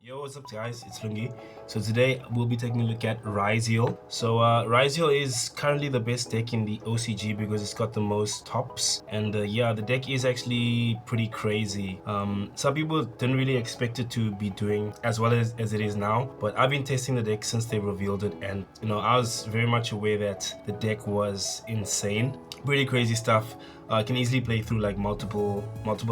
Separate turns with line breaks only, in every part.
Yo, what's up guys, it's Lun-Gi. So today we'll be taking a look at Ryzeal. So Ryzeal is currently the best deck in the OCG because it's got the most tops, and yeah, the deck is actually pretty crazy. Some people didn't really expect it to be doing as well as it is now, but I've been testing the deck since they revealed it, and you know, I was very much aware that the deck was insane. Pretty crazy stuff. Can easily play through like multiple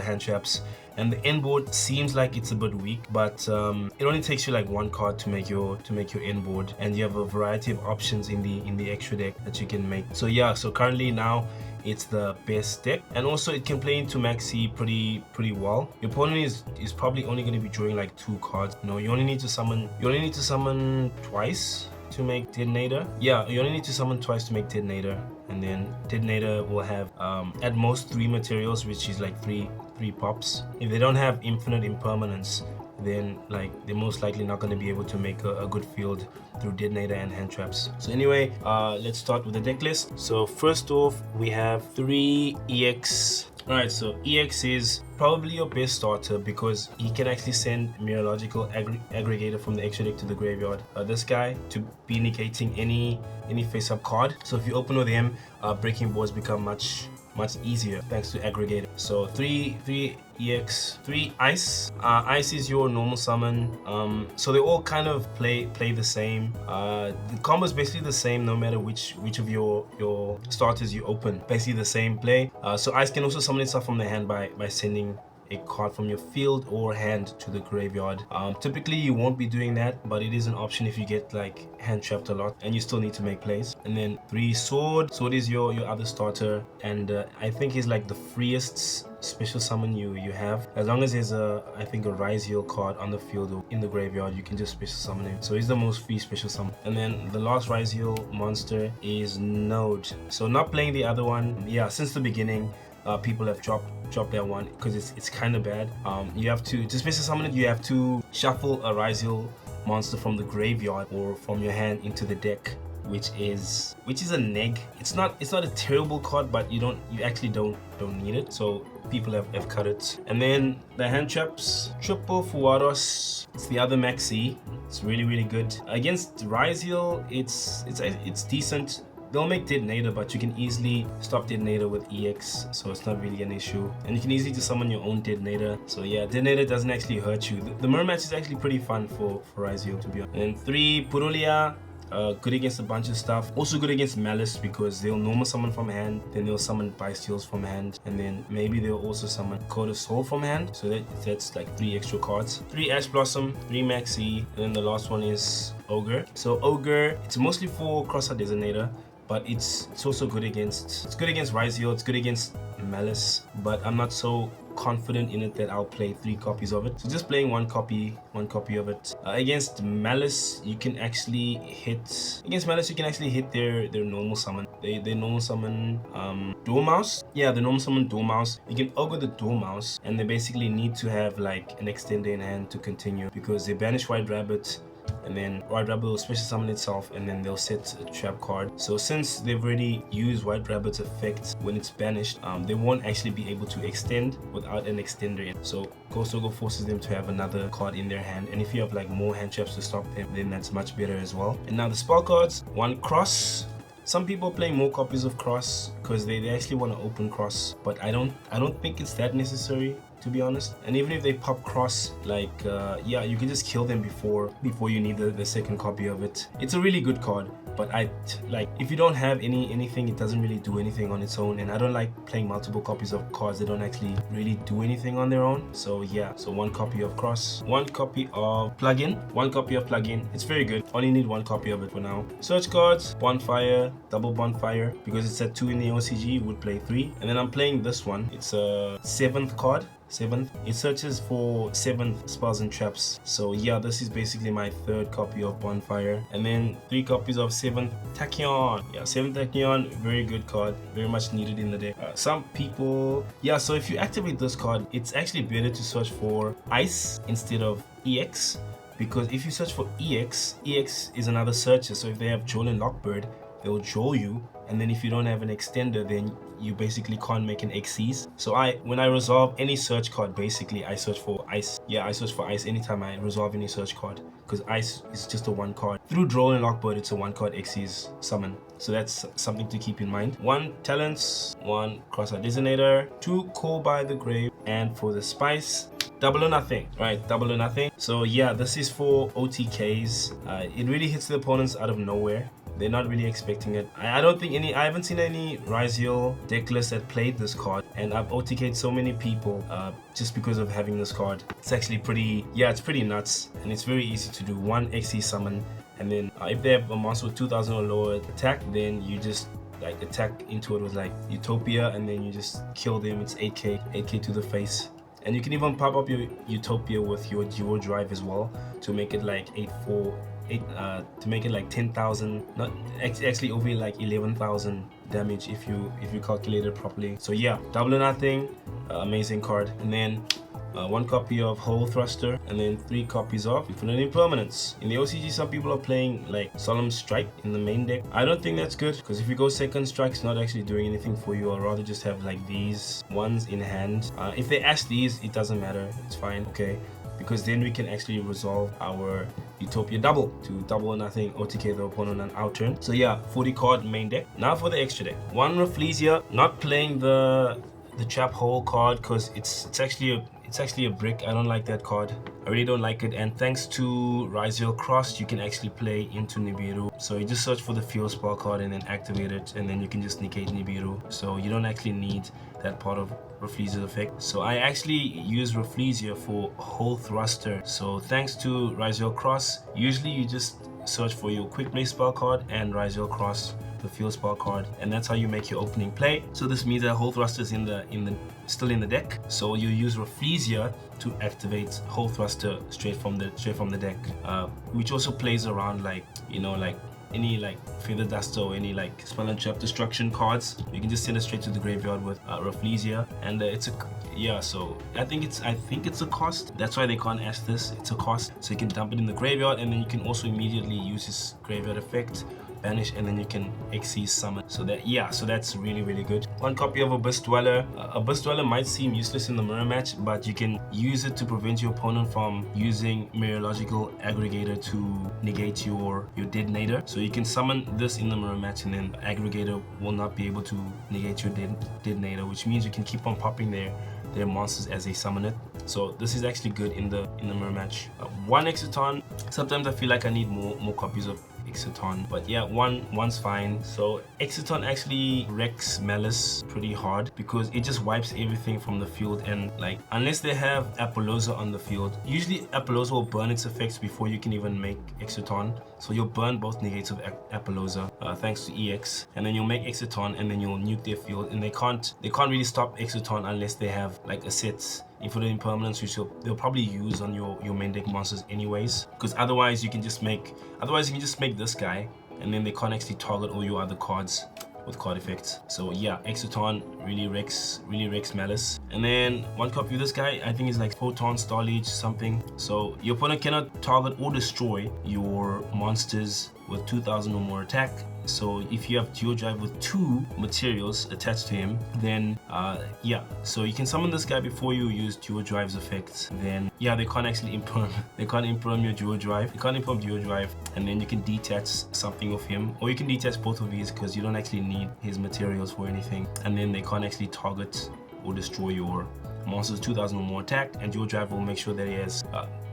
hand traps, and the end board seems like it's a bit weak, but it only takes you like one card to make your end board, and you have a variety of options in the extra deck that you can make. So yeah, so currently now it's the best deck, and also it can play into maxi pretty well. Your opponent is probably only going to be drawing like 2 cards. You know, you only need to summon twice to make Detonator. Yeah, you only need to summon twice to make Detonator, and then Detonator will have at most 3 materials, which is like three pops. If they don't have infinite impermanence, then like they're most likely not going to be able to make a good field through Detonator and hand traps. So anyway, let's start with the deck list. So first off, we have 3 EX. Alright, so EX is probably your best starter because he can actually send Mirological Aggregator from the extra deck to the graveyard. This guy to be negating any face-up card. So if you open with him, breaking boards become much easier thanks to Aggregator. So 3 EX, 3 Ice. Ice is your normal summon. So they all kind of play the same. The combo is basically the same no matter which of your starters you open. Basically the same play. So Ice can also summon itself from the hand by sending a card from your field or hand to the graveyard. Typically you won't be doing that, but it is an option if you get like hand trapped a lot and you still need to make plays. And then 3 Sword. Sword is your other starter, and I think he's like the freest special summon you have. As long as there's I think a Ryzeal card on the field or in the graveyard, you can just special summon him. So he's the most free special summon. And then the last Ryzeal monster is Node. So not playing the other one. Yeah, since the beginning, people have dropped that one because it's kind of bad. You have to special summon it. You have to shuffle a Ryzeal monster from the graveyard or from your hand into the deck, which is a neg. It's not a terrible card, but you actually don't need it. So people have cut it. And then the hand traps, triple Fuaros. It's the other maxi. It's really good against Ryzeal. It's decent. They'll make Detonator, but you can easily stop Detonator with EX, so it's not really an issue. And you can easily just summon your own Detonator. So yeah, Detonator doesn't actually hurt you. The mirror match is actually pretty fun for Ryzeal, to be honest. And 3 Purulia. Good against a bunch of stuff. Also good against Malice because they'll normal summon from hand, then they'll summon Bysteals from hand, and then maybe they'll also summon Code of Soul from hand. So that's like 3 extra cards. 3 Ash Blossom, 3 Maxi, and then the last one is Ogre. So Ogre, it's mostly for Crosshair Designator, but it's also good against Ryzeal, it's good against Malice, but I'm not so confident in it that I'll play 3 copies of it. So just playing one copy of it. Against Malice, you can actually hit their normal summon. They normal summon Dormouse. Yeah, the normal summon Dormouse. You can ogre the Dormouse, and they basically need to have like an extender in hand to continue because they banish White Rabbit, and then White Rabbit will special summon itself, and then they'll set a trap card. So since they've already used White Rabbit's effect when it's banished, they won't actually be able to extend without an extender in. So Ghost Ogre forces them to have another card in their hand, and if you have like more hand traps to stop them, then that's much better as well. And now the spell cards, 1 Cross. Some people play more copies of Cross because they actually want to open Cross, but I don't think it's that necessary, to be honest. And even if they pop Cross, like yeah, you can just kill them before you need the second copy of it. It's a really good card, but if you don't have anything, it doesn't really do anything on its own, and I don't like playing multiple copies of cards that don't actually really do anything on their own. So yeah, so 1 copy of Cross, 1 copy of Plugin, 1 copy of Plugin. It's very good. Only need 1 copy of it for now. Search cards, Bonfire, double Bonfire, because it's at 2 in the OCG, would play 3. And then I'm playing this one. It's a 7th card. 7th. It searches for 7th spells and traps. So yeah, this is basically my 3rd copy of Bonfire. And then 3 copies of 7th Tachyon. Yeah, 7th Tachyon, very good card, very much needed in the deck. Some people, yeah, so if you activate this card, it's actually better to search for Ice instead of EX, because if you search for EX is another searcher. So if they have Joel and Lockbird, they'll draw you and then if you don't have an extender, then you basically can't make an XCs. So when I resolve any search card, basically I search for ice. Yeah, I search for ice anytime I resolve any search card, because ice is just a one card. Through draw and lockbird, it's a one card XCs summon. So that's something to keep in mind. 1 talents, 1 cross-out designator, 2 call by the grave, and for the spice, double or nothing. Right, double or nothing. So yeah, this is for OTKs. It really hits the opponents out of nowhere. They're not really expecting it. I haven't seen any Ryzeal deck list that played this card, and I've OTK'd so many people just because of having this card. It's actually it's pretty nuts, and it's very easy to do. 1 XC summon, and then if they have a monster with 2000 or lower attack, then you just like attack into it with like Utopia, and then you just kill them. It's 8k to the face. And you can even pop up your Utopia with your dual drive as well to make it like to make it like 10,000, not actually over like 11,000 damage if you calculate it properly. So yeah, double or nothing, amazing card. And then 1 copy of Hole Thruster, and then 3 copies of Infinite Impermanence. In the OCG, some people are playing like Solemn Strike in the main deck. I don't think that's good, because if you go Second Strike, it's not actually doing anything for you. I'd rather just have like these ones in hand. If they ask these, it doesn't matter, it's fine, okay? Because then we can actually resolve our Utopia double to double or nothing, OTK the opponent on our turn. So yeah, 40 card main deck. Now for the extra deck. 1 Rafflesia, not playing the Trap Hole card, because it's actually a brick. I don't like that card. I really don't like it. And thanks to Ryzeal Cross, you can actually play into Nibiru. So you just search for the Field Spell card and then activate it, and then you can just negate Nibiru. So you don't actually need that part of Rafflesia's effect. So I actually use Rafflesia for Hole Thruster. So thanks to Ryzeal Cross, usually you just search for your Quick Play spell card and Ryzeal Cross, the Field Spell card, and that's how you make your opening play. So this means that Hole Thruster is still in the deck. So you use Rafflesia to activate Hole Thruster straight from the deck, which also plays around like, you know, like any like Feather Duster or any like Spell and Trap Destruction cards. You can just send it straight to the graveyard with Rafflesia, and so I think it's a cost. That's why they can't ask this. It's a cost, so you can dump it in the graveyard, and then you can also immediately use his graveyard effect, banish, and then you can XC summon. So that's really good. 1 copy of Abyss Dweller. Abyss Dweller might seem useless in the mirror match, but you can use it to prevent your opponent from using Meteorological Aggregator to negate your detonator. So you can summon this in the mirror match, and then Aggregator will not be able to negate your detonator, which means you can keep on popping their monsters as they summon it. So this is actually good in the mirror match. 1 Exciton. Sometimes I feel like I need more copies of Exciton, but yeah, one's fine. So Exciton actually wrecks Malice pretty hard, because it just wipes everything from the field, and like unless they have Apollousa on the field, usually Apollousa will burn its effects before you can even make Exciton. So you'll burn both negates of Apollousa thanks to EX, and then you'll make Exciton, and then you'll nuke their field, and they can't really stop Exciton unless they have like a set Infinite Impermanence, which they'll probably use on your main deck monsters anyways, because otherwise you can just make this guy, and then they can't actually target all your other cards with card effects. So yeah, Exciton really wrecks Malice. And then 1 copy of this guy, I think is like Photon, Starliege, something. So your opponent cannot target or destroy your monsters with 2000 or more attack. So if you have Dual Drive with 2 materials attached to him, then so you can summon this guy before you use Dual Drive's effects. Then yeah, they can't actually imperm. They can't imperm your Dual Drive. They can't imperm Dual Drive, and then you can detach something of him, or you can detach both of these, because you don't actually need his materials for anything. And then they can't actually target or destroy your monsters 2000 or more attack, and Dual Drive will make sure that he has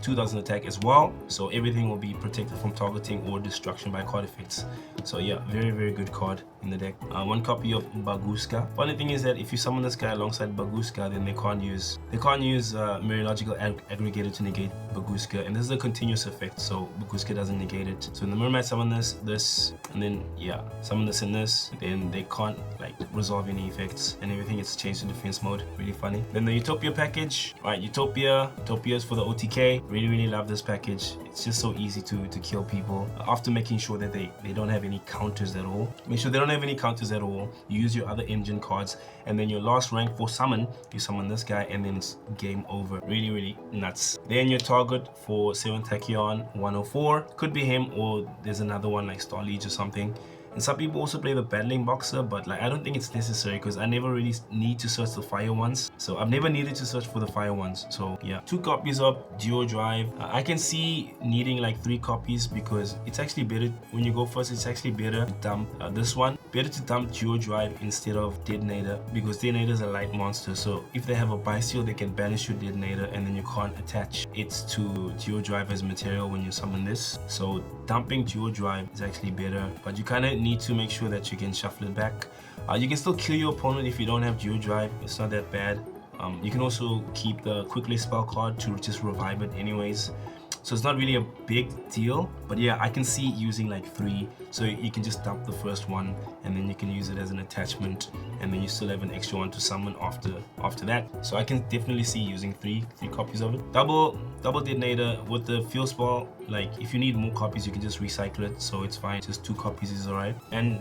2000 attack as well, so everything will be protected from targeting or destruction by card effects. So yeah, very good card in the deck. 1 copy of Baguska. Funny thing is that if you summon this guy alongside Baguska, then they can't use Meteorological Aggregator to negate Baguska, and this is a continuous effect, so Baguska doesn't negate it. So in the mirror match, summon this, and then yeah, summon this and this, then they can't like resolve any effects, and everything is changed to defense mode. Really funny. Then the Utopia package, right? Utopia is for the OTK. Really love this package. It's just so easy to kill people after making sure that they don't have any counters at all. Make sure they don't have any counters at all. You use your other engine cards, and then your last rank for summon, you summon this guy, and then it's game over. Really nuts. Then your target for 7 Tachyon 104 could be him, or there's another one like Starliege or something. And some people also play the battling boxer, but like I don't think it's necessary because I never really need to search the fire ones. So I've never needed to search for the fire ones. So yeah, 2 copies of Duo Drive. I can see needing like 3 copies because it's actually better when you go first. It's actually better to dump this one. Better to dump Duo Drive instead of Detonator because Detonator is a light monster. So if they have a Byseal, they can banish your Detonator and then you can't attach it to Duo Drive as material when you summon this. So dumping Duo Drive is actually better, but you kind of need to make sure that you can shuffle it back. You can still kill your opponent if you don't have Duo Drive. It's not that bad. You can also keep the quickly spell card to just revive it anyways. So it's not really a big deal, but yeah, I can see using like 3. So you can just dump the first one and then you can use it as an attachment, and then you still have an extra one to summon after that. So I can definitely see using 3 copies of it. Double Detonator with the fuel spell. Like if you need more copies, you can just recycle it, so it's fine. Just 2 copies is alright. And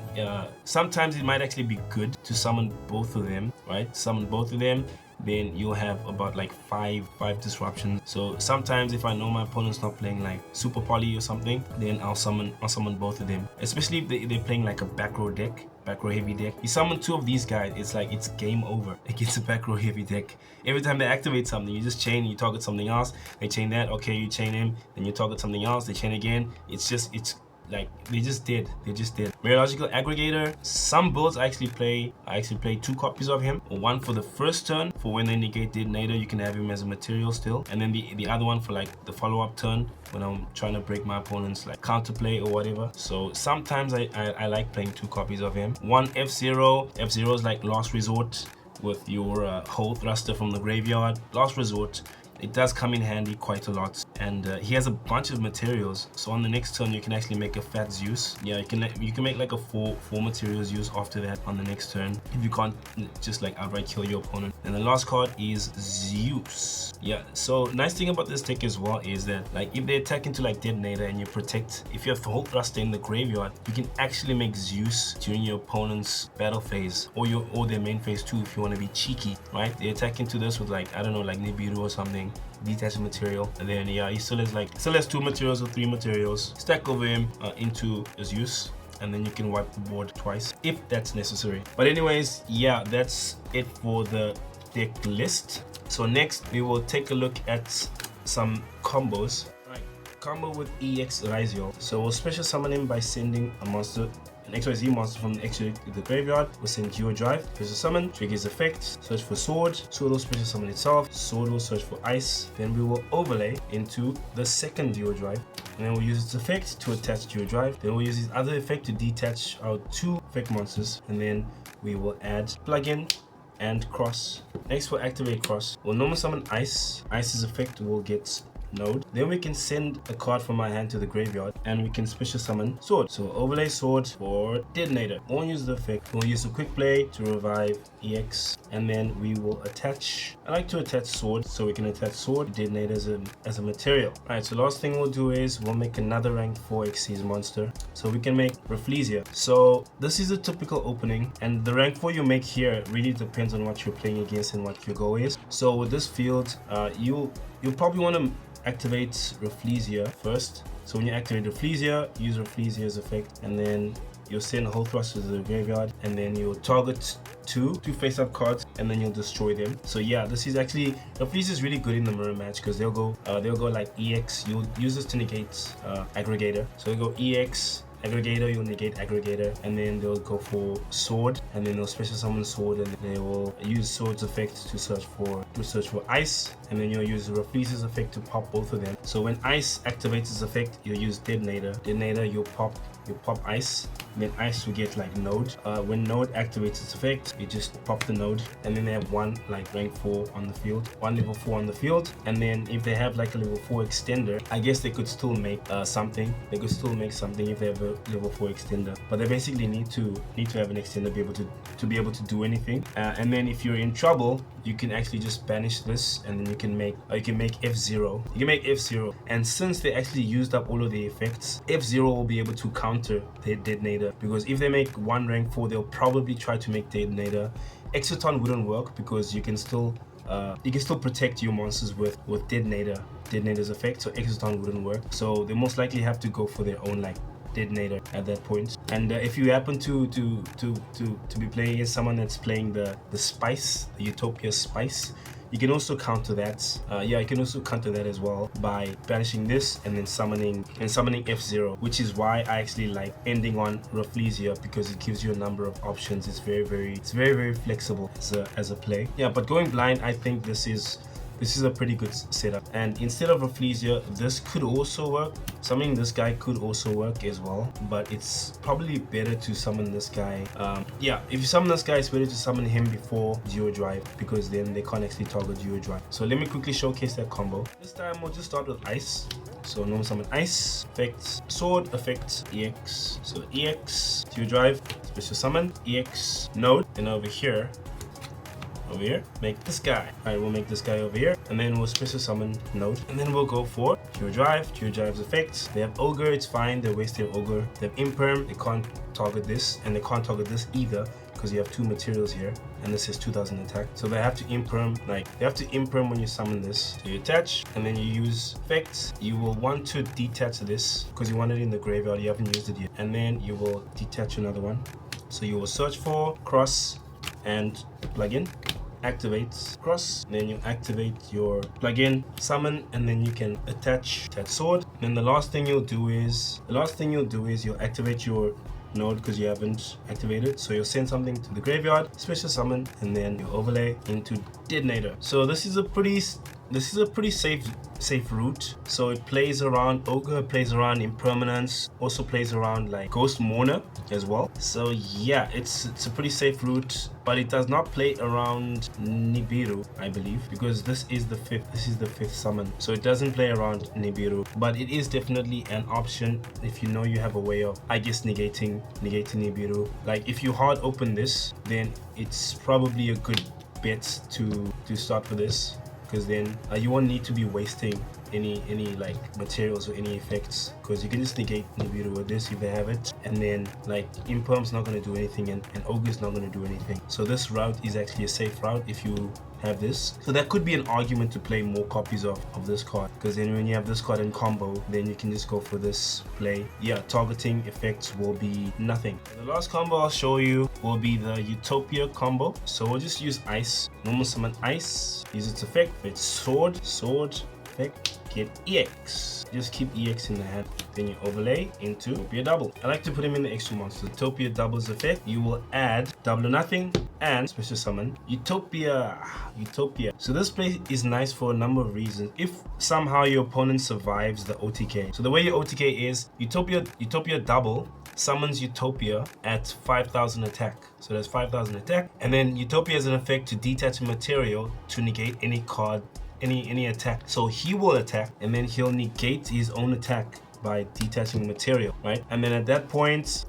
sometimes it might actually be good to summon both of them, right? Summon both of them, then you'll have about like 5 disruptions. So sometimes if I know my opponent's not playing like super poly or something, then I'll summon both of them. Especially if they're playing like a back row deck, back row heavy deck. You summon 2 of these guys, it's like it's game over against a back row heavy deck. Every time they activate something, you just chain, you target something else, they chain that, okay, you chain him, then you target something else, they chain again. It's like they just did. Meteorological Aggregator. Some builds I actually play 2 copies of him. One for the first turn, for when they negate Detonator, you can have him as a material still. And then the other one for like the follow-up turn when I'm trying to break my opponent's like counterplay or whatever. So sometimes I like playing 2 copies of him. One F-Zero. F-Zero is like last resort with your whole thruster from the graveyard. Last resort. It does come in handy quite a lot, and he has a bunch of materials. So on the next turn, you can actually make a fat Zeus. Yeah, you can make like a 4 materials Zeus after that on the next turn if you can't just like outright kill your opponent. And the last card is Zeus. Yeah, so nice thing about this deck as well is that like if they attack into like Detonator and you protect, if you have the whole thruster in the graveyard, you can actually make Zeus during your opponent's battle phase or their main phase too if you want to be cheeky, right? They attack into this with like, I don't know, like Nibiru or something, detach material, and then yeah, he still has 2 materials or 3 materials. Stack over him into his use, and then you can wipe the board twice if that's necessary. But anyways, yeah, that's it for the deck list. So next we will take a look at some combos. Right, combo with EX Riso. So we'll special summon him by sending a monster, an XYZ monster from the graveyard. We'll send Duo Drive, special summon, trigger his effect, search for sword, sword will special summon itself, sword will search for ice, then we will overlay into the second Duo Drive, and then we'll use its effect to attach Duo Drive, then we'll use its other effect to detach our 2 effect monsters, and then we will add plugin and cross. Next we'll activate cross. We'll normal summon ice, ice's effect will get node. Then we can send a card from our hand to the graveyard and we can special summon sword. So overlay sword for Detonator. Won't use the effect. We'll use a quick play to revive EX, and then we will attach. I like to attach sword, so we can attach sword to Detonator as a material. Alright, so last thing we'll do is we'll make another rank 4 Xyz monster. So we can make Rafflesia. So this is a typical opening, and the rank 4 you make here really depends on what you're playing against and what your goal is. So with this field, you'll probably want to activate Rafflesia first. So when you activate Rafflesia, use Rafflesia's effect, and then you'll send a whole thruster to the graveyard, and then you'll target two face-up cards, and then you'll destroy them. So yeah, this is actually, Rafflesia is really good in the mirror match because they'll go like EX. You'll use this to negate Aggregator. So they'll go EX Aggregator, you'll negate Aggregator, and then they'll go for sword, and then they'll special summon sword, and they will use sword's effect to search for ice, and then you'll use Rafflesia's effect to pop both of them. So when ice activates its effect, you'll use Detonator, you'll pop ice, and then ice will get like node. When node activates its effect, you just pop the node, and then they have one like rank 4 on the field, one level 4 on the field, and then if they have like a level 4 extender, I guess they could still make something. They could still make something if they have a level 4 extender, but they basically need to have an extender to be able to do anything. And then if you're in trouble, you can actually just banish this, and then you can make F-Zero. You can make F-Zero, and since they actually used up all of the effects, F-Zero will be able to counter their Detonator, because if they make one rank 4, they'll probably try to make Detonator. Exoton wouldn't work because you can still protect your monsters with Detonator's effect, so Exoton wouldn't work. So they most likely have to go for their own like detonator at that point. And if you happen to be playing against someone that's playing the spice, the Utopia spice, you can also counter that. You can also counter that as well by banishing this and then summoning F0, which is why I actually like ending on Rafflesia, because it gives you a number of options. It's very flexible as a play. Yeah, but going blind, I think this is a pretty good setup. And instead of Rafflesia, this could also work. Summoning this guy could also work as well, but it's probably better to summon this guy. If you summon this guy, it's better to summon him before Duo Drive, because then they can't actually target Duo Drive. So let me quickly showcase that combo. This time we'll just start with Ice. So normal summon Ice, effect Sword, effect EX. So EX, Duo Drive, special summon, EX Node, and over here, make this guy. Alright, we'll make this guy over here, and then we'll special summon Node, and then we'll go for Duo Drive's effects. They have Ogre, it's fine, they waste their Ogre. They have Imperm, they can't target this, and they can't target this either, because you have 2 materials here, and this is 2000 attack. So they have to Imperm, when you summon this. So you attach, and then you use effects. You will want to detach this, because you want it in the graveyard, you haven't used it yet. And then you will detach another one. So you will search for cross and plugin. Activate cross, then you activate your plugin, summon, and then you can attach that sword. Then the last thing you'll do is you'll activate your Node, because you haven't activated. So you'll send something to the graveyard, special summon, and then you overlay into detonator. So this is a pretty safe route. So it plays around Ogre, plays around Impermanence, also plays around like Ghost Mourner as well. So yeah, it's a pretty safe route, but it does not play around Nibiru, I believe, because this is the fifth summon. So it doesn't play around Nibiru, but it is definitely an option if you know you have a way of, I guess, negating Nibiru. Like if you hard open this, then it's probably a good bet to start with this, because then you won't need to be wasting any like materials or any effects, because you can just negate Nibiru with this if they have it, and then like Imperm's not going to do anything, and Ogre's not going to do anything. So this route is actually a safe route if you have this. So that could be an argument to play more copies of this card, because then when you have this card in combo, then you can just go for this play. Yeah, targeting effects will be nothing. The last combo I'll show you will be the Utopia combo. So we'll just use Ice, normal summon Ice, use its effect, it's sword, effect, get EX. Just keep EX in the hand. Then you overlay into Utopia Double. I like to put him in the extra monster. Utopia Double's effect, you will add double or nothing and special summon Utopia. So this play is nice for a number of reasons. If somehow your opponent survives the OTK. So the way your OTK is Utopia Double summons Utopia at 5000 attack. So that's 5000 attack. And then Utopia has an effect to detach a material to negate any card, any attack. So he will attack, and then he'll negate his own attack by detaching material, right? And then at that point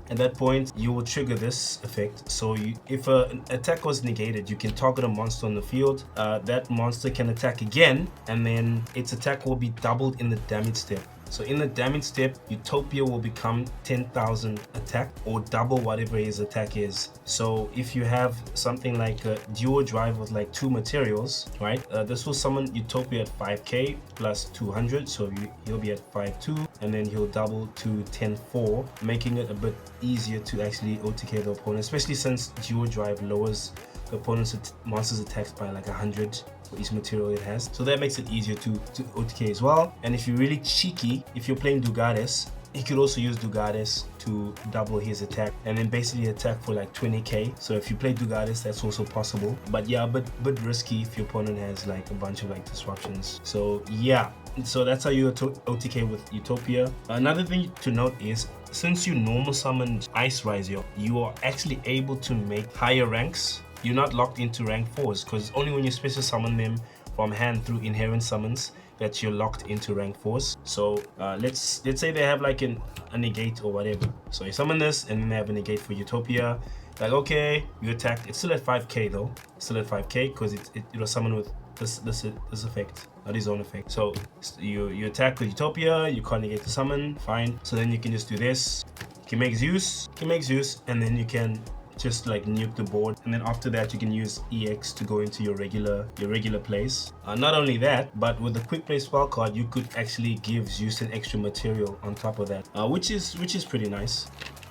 you will trigger this effect. So if an attack was negated, you can target a monster on the field. That monster can attack again, and then its attack will be doubled in the damage step. So in the damage step, Utopia will become 10,000 attack, or double whatever his attack is. So if you have something like a Duo Drive with like 2 materials, right? This will summon Utopia at 5k plus 200. So he'll be at 5.2, and then he'll double to 10.4, making it a bit easier to actually OTK the opponent, especially since Duo Drive lowers the opponent's monster's attacks by like 100 for each material it has. So that makes it easier to OTK as well. And if you're really cheeky, if you're playing Dugades, you could also use Dugades to double his attack and then basically attack for like 20k. So if you play Dugades, that's also possible. But yeah, but risky if your opponent has like a bunch of like disruptions. So yeah, so that's how you OTK with Utopia. Another thing to note is, since you normal summoned Ice Ryzeal, you are actually able to make higher ranks. You're not locked into rank 4s, because it's only when you special summon them from hand through inherent summons that you're locked into rank 4s. So let's say they have like a negate or whatever. So you summon this and then they have a negate for Utopia. Like, okay, you attacked. It's still at 5k though. It's still at 5k because it was summoned with this effect, not his own effect. So you attack with Utopia, you can't negate the summon, fine. So then you can just do this. You can make Zeus, and then you can just like nuke the board, and then after that you can use EX to go into your regular plays. Not only that, but with the quick play spell card, you could actually give Zeus an extra material on top of that, which is pretty nice.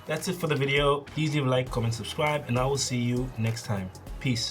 That's it for the video. Please leave a like, comment, subscribe, and I will see you next time. Peace.